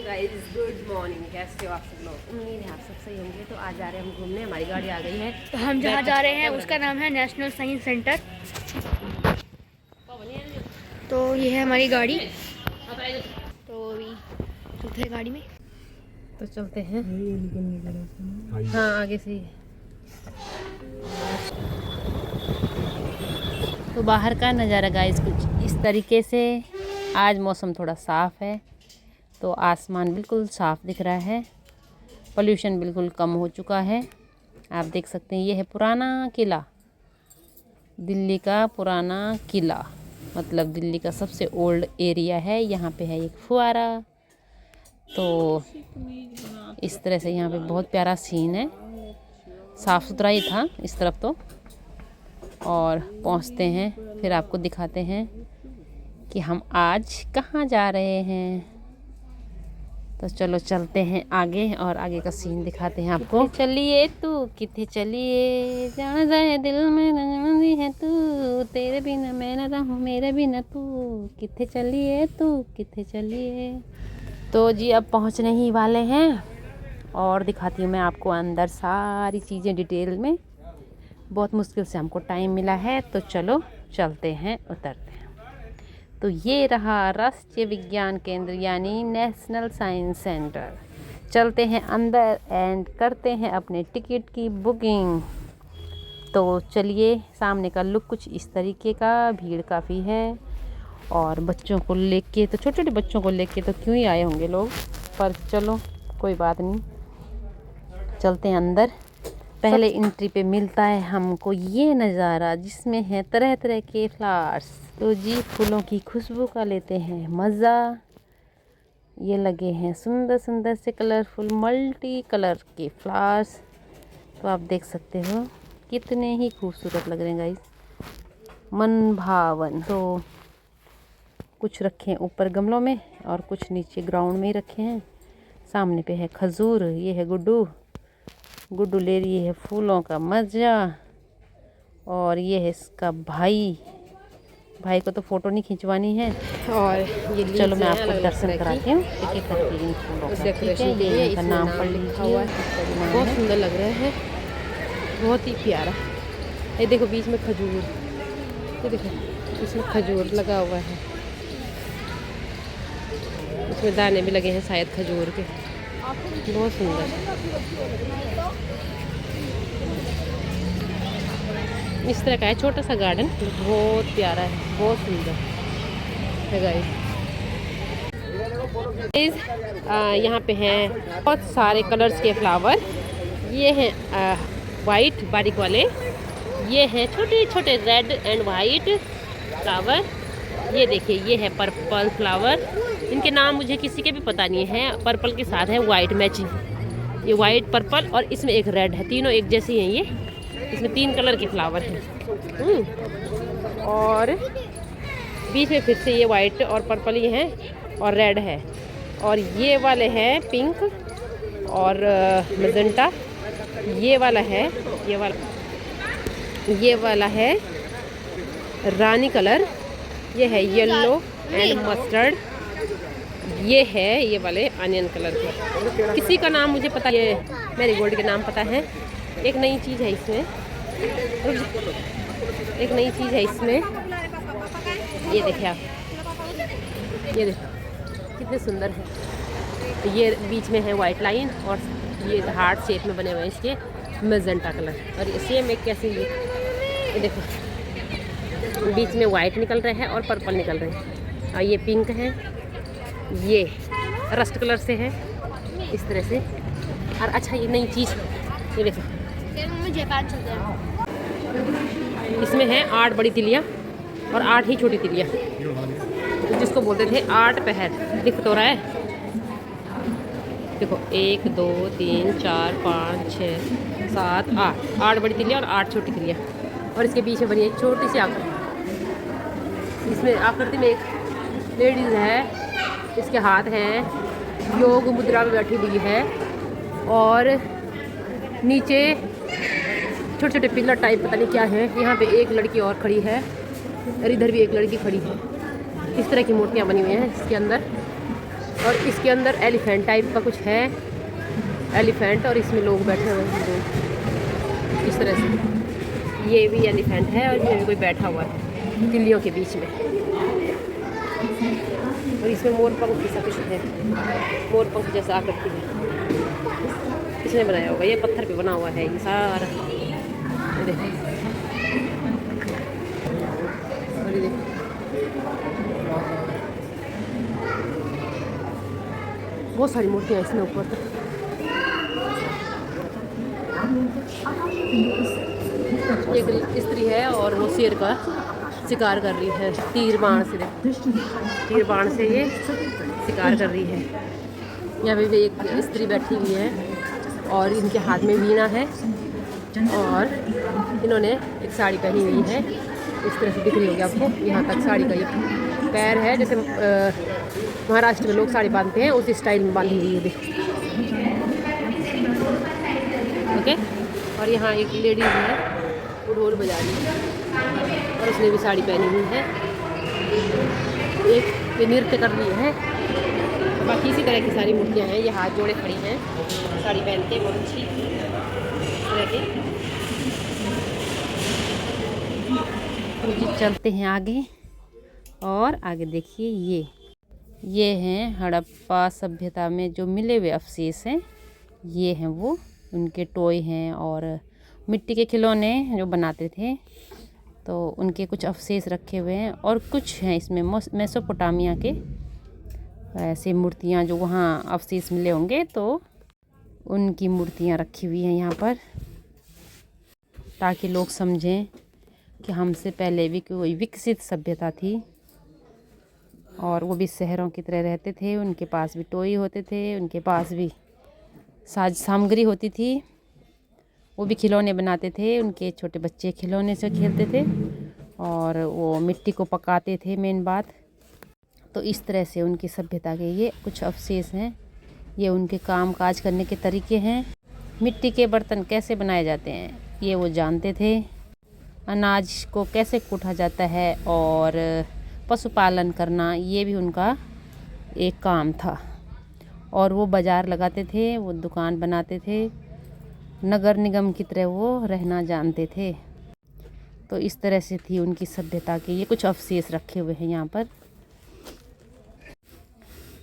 Guys, good morning. कैसे हो आप सब लोग? उम्मीद है आप सब सही होंगे। तो आज जा रहे हैं हम घूमने। हमारी गाड़ी आ गई है। तो हम जहाँ जा रहे हैं उसका नाम है नेशनल साइंस सेंटर। तो ये है हमारी गाड़ी। तो अभी चलते हैं गाड़ी में। तो चलते हैं। हाँ, आगे से ही है। तो बाहर का नज़ारा गाइस कुछ इस तरीके से। आज मौसम थोड़ा साफ़ है, तो आसमान बिल्कुल साफ़ दिख रहा है। पोल्यूशन बिल्कुल कम हो चुका है। आप देख सकते हैं, ये है पुराना किला, दिल्ली का पुराना किला। मतलब दिल्ली का सबसे ओल्ड एरिया है। यहाँ पे है एक फुहारा। तो इस तरह से यहाँ पे बहुत प्यारा सीन है। साफ़ सुथरा ही था इस तरफ तो। और पहुँचते हैं, फिर आपको दिखाते हैं कि हम आज कहाँ जा रहे हैं। तो चलो चलते हैं आगे और आगे का सीन दिखाते हैं आपको। चलिए तू किथे चलिए, जाना जाए दिल में नजमंदी है तू, तेरे बिना मैं न रहूं मेरे बिना तू, किथे चलिए तू किथे चलिए। तो जी अब पहुंचने ही वाले हैं और दिखाती हूँ मैं आपको अंदर सारी चीज़ें डिटेल में। बहुत मुश्किल से हमको टाइम मिला है, तो चलो चलते हैं, उतरते हैं। तो ये रहा राष्ट्रीय विज्ञान केंद्र यानी नेशनल साइंस सेंटर। चलते हैं अंदर एंड करते हैं अपने टिकट की बुकिंग। तो चलिए, सामने का लुक कुछ इस तरीके का। भीड़ काफ़ी है और बच्चों को लेके, तो छोटे छोटे बच्चों को लेके तो क्यों ही आए होंगे लोग, पर चलो कोई बात नहीं, चलते हैं अंदर। पहले एंट्री पे मिलता है हमको ये नज़ारा, जिसमें है तरह तरह के फ्लावर्स। तो जी फूलों की खुशबू का लेते हैं मज़ा। ये लगे हैं सुंदर सुंदर से कलरफुल मल्टी कलर के फ्लावर्स। तो आप देख सकते हो कितने ही खूबसूरत लग रहे हैं गाइस, मन भावन। तो कुछ रखे हैं ऊपर गमलों में और कुछ नीचे ग्राउंड में ही रखे हैं। सामने पे है खजूर, ये है गुड्डू। गुड्डू ले रही है फूलों का मज़ा। और ये है इसका भाई को तो फ़ोटो नहीं खिंचवानी है। और ये चलो मैं आपको दर्शन कराती हूँ एक एक करके इन फूलों का। ठीक है, ये इनका नाम पढ़ लीजिए। बहुत सुंदर लग रहा है, बहुत ही प्यारा। ये देखो बीच में खजूर, ये देखो इसमें खजूर लगा हुआ है। इसमें दाने भी लगे हैं शायद खजूर के। बहुत सुंदर, इस तरह का है छोटा सा गार्डन, बहुत प्यारा है, बहुत सुंदर है गाइस। यहाँ पे हैं बहुत सारे कलर्स के फ्लावर। ये हैं वाइट बारीक वाले, ये हैं छोटे छोटे रेड एंड वाइट फ्लावर। ये देखिए, ये है पर्पल फ्लावर। इनके नाम मुझे किसी के भी पता नहीं है। पर्पल के साथ है वाइट मैचिंग, ये वाइट पर्पल और इसमें एक रेड है, तीनों एक जैसी हैं। ये इसमें 3 कलर के फ्लावर हैं। और बीच में फिर से ये वाइट और पर्पल ही हैं और रेड है। और ये वाले हैं पिंक और मैजेंटा। ये वाला है, ये वाला है रानी कलर। ये है येलो एंड मस्टर्ड। ये है ये वाले अनियन कलर के। किसी का नाम मुझे पता, ये मैरीगोल्ड के नाम पता है। एक नई चीज़ है इसमें, एक नई चीज़ है इसमें। ये देखिए आप, ये देखो कितने सुंदर है। ये बीच में है वाइट लाइन और ये हार्ट शेप में बने हुए हैं इसके मैजेंटा कलर। और ये सेम एक कैसे, ये देखो बीच में वाइट निकल रहे हैं और पर्पल निकल रहे हैं। और ये पिंक है, ये रस्ट कलर से है इस तरह से। और अच्छा ये नई चीज़, ये देखो इसमें है 8 बड़ी तिलियाँ और 8 ही छोटी तिलियाँ, जिसको बोलते थे 8 पहर। दिख तो रहा है, देखो 1 2 3 4 5 6 7 8 8 बड़ी तिलियाँ और 8 छोटी तिलियाँ। और इसके बीच में बनी एक छोटी सी आकृति। इसमें आकृति में एक लेडीज़ है, इसके हाथ हैं योग मुद्रा में बैठी हुई है। और नीचे छोटे छोटे पिलर टाइप पता नहीं क्या है। यहाँ पे एक लड़की और खड़ी है और इधर भी एक लड़की खड़ी है। इस तरह की मूर्तियाँ बनी हुई हैं इसके अंदर। और इसके अंदर एलिफेंट टाइप का कुछ है, एलिफेंट, और इसमें लोग बैठे हुए हैं दो इस तरह से। ये भी एलिफेंट है और इसमें भी कोई बैठा हुआ है तिलियों के बीच में। और इसमें मोर पंख जैसा कुछ है, मोर पंख जैसा आकृति है। किसने बनाया होगा? ये पत्थर पे बना हुआ है ये सारा। ये देखो, और ये देखो बहुत सारी मूर्तियाँ इसमें ऊपर तक। एक स्त्री है और वो शेर का शिकार कर रही है तीर बाण से। तीर बाण से ये शिकार कर रही है। यहाँ पे भी एक स्त्री बैठी हुई है और इनके हाथ में वीणा है और इन्होंने एक साड़ी पहनी हुई है। इस तरह से दिख रही होगी आपको, यहाँ तक साड़ी का ये पैर है, जैसे महाराष्ट्र में लोग साड़ी बांधते हैं उसी स्टाइल में बांधी हुई है। ओके। और यहाँ एक लेडीज है, वो ढोल बजा रही है और उसने भी साड़ी पहनी हुई है। एक ये नृत्य कर रही है। बाकी इसी तरह की सारी मूर्तियाँ हैं। ये हाथ जोड़े खड़ी हैं साड़ी पहन के, बहुत अच्छी तरह की। तो जी चलते हैं आगे, और आगे देखिए ये हैं हड़प्पा सभ्यता में जो मिले हुए अवशेष हैं। ये हैं वो, उनके टॉय हैं और मिट्टी के खिलौने जो बनाते थे, तो उनके कुछ अवशेष रखे हुए हैं। और कुछ हैं इसमें मेसोपोटामिया के ऐसे मूर्तियाँ जो वहाँ अवशेष मिले होंगे, तो उनकी मूर्तियाँ रखी हुई हैं यहाँ पर, ताकि लोग समझें कि हमसे पहले भी कोई विकसित सभ्यता थी और वो भी शहरों की तरह रहते थे। उनके पास भी टॉय होते थे, उनके पास भी साज सामग्री होती थी, वो भी खिलौने बनाते थे। उनके छोटे बच्चे खिलौने से खेलते थे और वो मिट्टी को पकाते थे, मेन बात। तो इस तरह से उनकी सभ्यता के ये कुछ अवशेष हैं। ये उनके काम काज करने के तरीके हैं। मिट्टी के बर्तन कैसे बनाए जाते हैं ये वो जानते थे। अनाज को कैसे कूटा जाता है और पशुपालन करना, ये भी उनका एक काम था। और वो बाज़ार लगाते थे, वो दुकान बनाते थे, नगर निगम की तरह वो रहना जानते थे। तो इस तरह से थी उनकी सभ्यता के ये कुछ अवशेष रखे हुए हैं यहाँ पर।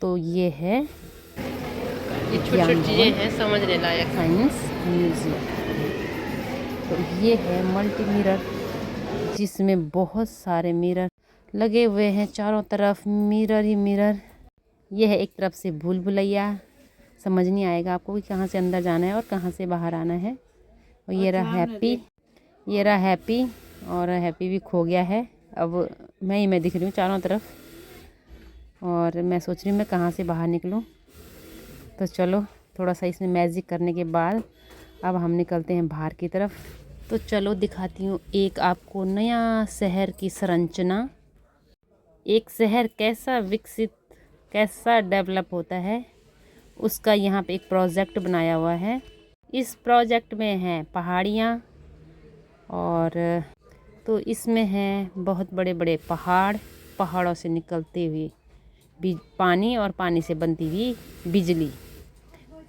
तो ये है, ये छोटी-छोटी चीज़ें हैं समझने लायक, साइंस म्यूजियम। तो ये है मल्टी मिरर, जिसमें बहुत सारे मिरर लगे हुए हैं, चारों तरफ मिरर ही मिरर। ये है एक तरफ से भूल भुलैया, समझ नहीं आएगा आपको कि कहाँ से अंदर जाना है और कहाँ से बाहर आना है। और ये रहा हैप्पी, ये रहा हैप्पी, और हैप्पी भी खो गया है। अब मैं दिख रही हूँ चारों तरफ और मैं सोच रही हूँ मैं कहाँ से बाहर निकलूँ। तो चलो थोड़ा सा इसमें मैजिक करने के बाद अब हम निकलते हैं बाहर की तरफ। तो चलो दिखाती हूँ एक आपको नया शहर की संरचना। एक शहर कैसा विकसित, कैसा डेवलप होता है, उसका यहाँ पे एक प्रोजेक्ट बनाया हुआ है। इस प्रोजेक्ट में है पहाड़ियाँ, और तो इसमें है बहुत बड़े बड़े पहाड़, पहाड़ों से निकलते हुए पानी और पानी से बनती हुई बिजली।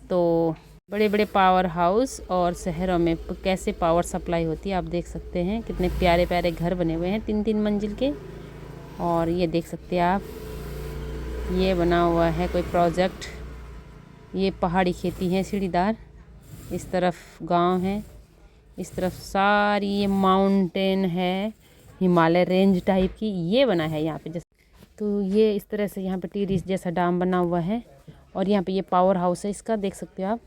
तो बड़े बड़े पावर हाउस और शहरों में कैसे पावर सप्लाई होती है आप देख सकते हैं। कितने प्यारे प्यारे घर बने हुए हैं 3-3 मंजिल के। और ये देख सकते हैं आप, ये बना हुआ है कोई प्रोजेक्ट। ये पहाड़ी खेती है सीढ़ीदार, इस तरफ गांव है, इस तरफ सारी ये माउंटेन है, हिमालय रेंज टाइप की ये बना है यहाँ पे। जैसे तो ये इस तरह से यहाँ पे टीरीस जैसा डैम बना हुआ है। और यहाँ पे ये पावर हाउस है, इसका देख सकते हो आप,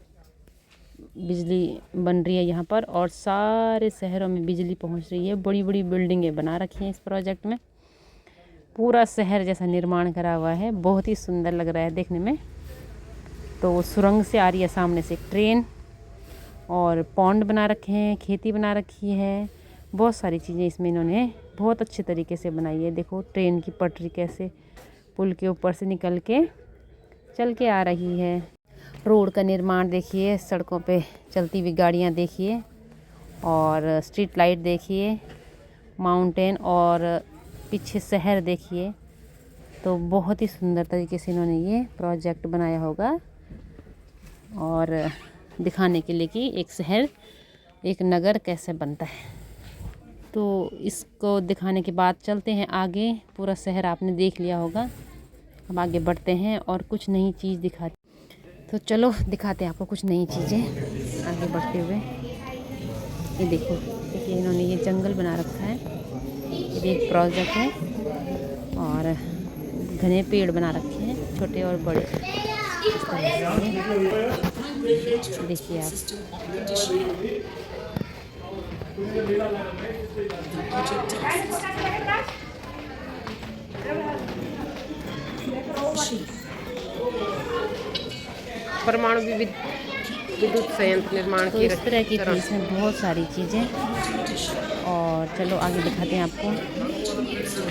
बिजली बन रही है यहाँ पर और सारे शहरों में बिजली पहुँच रही है। बड़ी बड़ी बिल्डिंगें बना रखी हैं इस प्रोजेक्ट में, पूरा शहर जैसा निर्माण करा हुआ है। बहुत ही सुंदर लग रहा है देखने में। तो सुरंग से आ रही है सामने से एक ट्रेन, और पॉन्ड बना रखे हैं, खेती बना रखी है, बहुत सारी चीज़ें इसमें इन्होंने बहुत अच्छे तरीके से बनाई है। देखो ट्रेन की पटरी कैसे पुल के ऊपर से निकल के चल के आ रही है। रोड का निर्माण देखिए, सड़कों पे चलती हुई गाड़ियाँ देखिए, और स्ट्रीट लाइट देखिए, माउंटेन और पीछे शहर देखिए। तो बहुत ही सुंदर तरीके से इन्होंने ये प्रोजेक्ट बनाया होगा और दिखाने के लिए कि एक शहर, एक नगर कैसे बनता है। तो इसको दिखाने के बाद चलते हैं आगे। पूरा शहर आपने देख लिया होगा, अब आगे बढ़ते हैं और कुछ नई चीज़ दिखाते। तो चलो दिखाते हैं आपको कुछ नई चीज़ें आगे बढ़ते हुए। ये देखो, देखिए इन्होंने ये जंगल बना रखा है, ये एक प्रोजेक्ट है और घने पेड़ बना रखे हैं, छोटे और बड़े। इस तरह से देखिए आप। परमाणु विद्युत संयंत्र निर्माण तो की इस तरह की थी इसमें बहुत सारी चीज़ें। और चलो आगे दिखाते हैं आपको।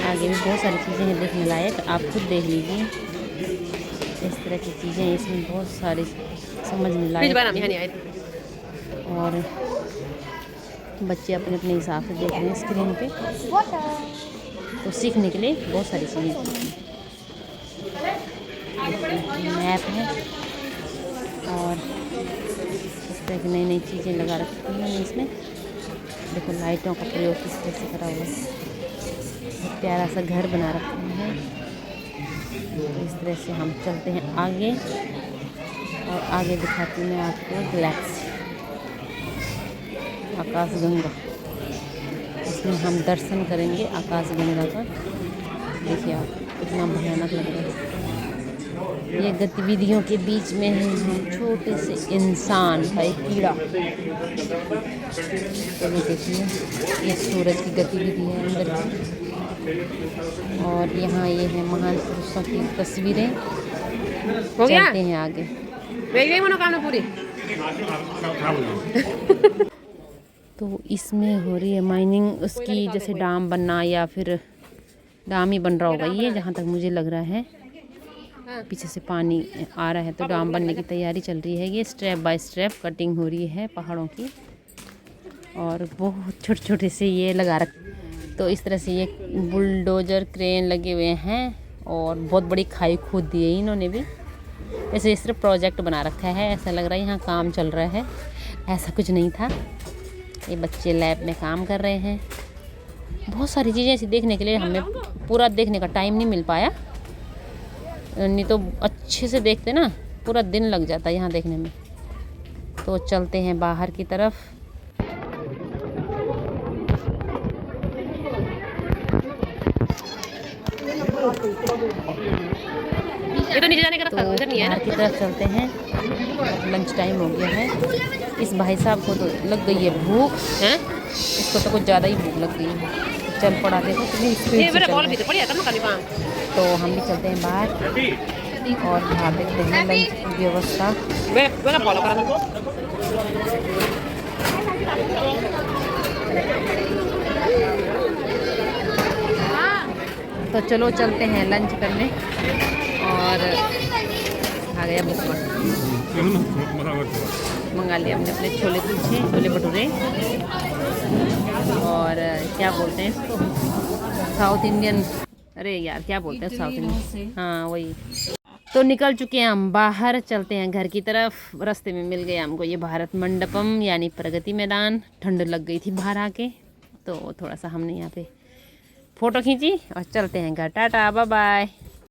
आगे भी बहुत सारी चीज़ें हैं देखने लायक, आप खुद देख लीजिए। इस तरह की चीज़ें इसमें बहुत सारी समझने लायक और बच्चे अपने अपने हिसाब से देख रहे हैं स्क्रीन पे। तो सीखने के लिए बहुत सारी चीज़ें, मैप है और इस तरह की नई नई चीज़ें लगा रखी हैं इसमें। देखो लाइटों का प्रयोग किस तरह से करा हुआ है, प्यारा सा घर बना रखा है। तो इस तरह से हम चलते हैं आगे और आगे दिखाती हूँ मैं आपको गैलेक्सी, आकाशगंगा। इसमें हम दर्शन करेंगे आकाशगंगा का। देखिए आप, कितना भयानक लग रहा है। ये गतिविधियों के बीच में है हम छोटे से इंसान का एक कीड़ा। तो देखिए ये सूरज की गतिविधि है अंदर की। और यहाँ ये है महान पुरुषों की तस्वीरें। हो गया? चलते हैं आगे। गई मनोकामना पूरी। तो इसमें हो रही है माइनिंग, उसकी जैसे डाम बनना या फिर डाम ही बन रहा होगा ये, जहाँ तक मुझे लग रहा है। पीछे से पानी आ रहा है तो डाम बनने की तैयारी चल रही है। ये स्टेप बाय स्टेप कटिंग हो रही है पहाड़ों की और बहुत छोटे छोटे से ये लगा रख। तो इस तरह से ये बुलडोजर क्रेन लगे हुए हैं और बहुत बड़ी खाई खोद दी है इन्होंने भी। ऐसे सिर्फ प्रोजेक्ट बना रखा है, ऐसा लग रहा है यहाँ काम चल रहा है, ऐसा कुछ नहीं था। ये बच्चे लैब में काम कर रहे हैं। बहुत सारी चीज़ें ऐसी देखने के लिए हमें पूरा देखने का टाइम नहीं मिल पाया, नहीं तो अच्छे से देखते ना पूरा दिन लग जाता है यहाँ देखने में। तो चलते हैं बाहर की तरफ। ये तो नीचे जाने का रास्ता इधर नहीं है ना। बाहर की तरफ चलते हैं, लंच टाइम हो गया है। इस भाई साहब को तो लग गई है भूख है, इसको तो कुछ ज़्यादा ही भूख लग गई है। चल पड़ा, देखो कितनी स्पीड से चल रहा है। तो हम भी चलते हैं बाहर और बाहर देखते हैं लंच की व्यवस्था। तो चलो चलते हैं लंच करने। और आ गया बुक मंगा लिया हमने अपने छोले कुलचे, छोले भटूरे और क्या बोलते हैं इसको, साउथ इंडियन, अरे यार क्या बोलते हैं साउथ इंडियन, हाँ वही। तो निकल चुके हैं हम बाहर, चलते हैं घर की तरफ। रास्ते में मिल गया हमको ये भारत मंडपम यानी प्रगति मैदान। ठंड लग गई थी बाहर आके, तो थोड़ा सा हमने यहाँ पे फ़ोटो खींची और चलते हैं घर। Tata bye bye.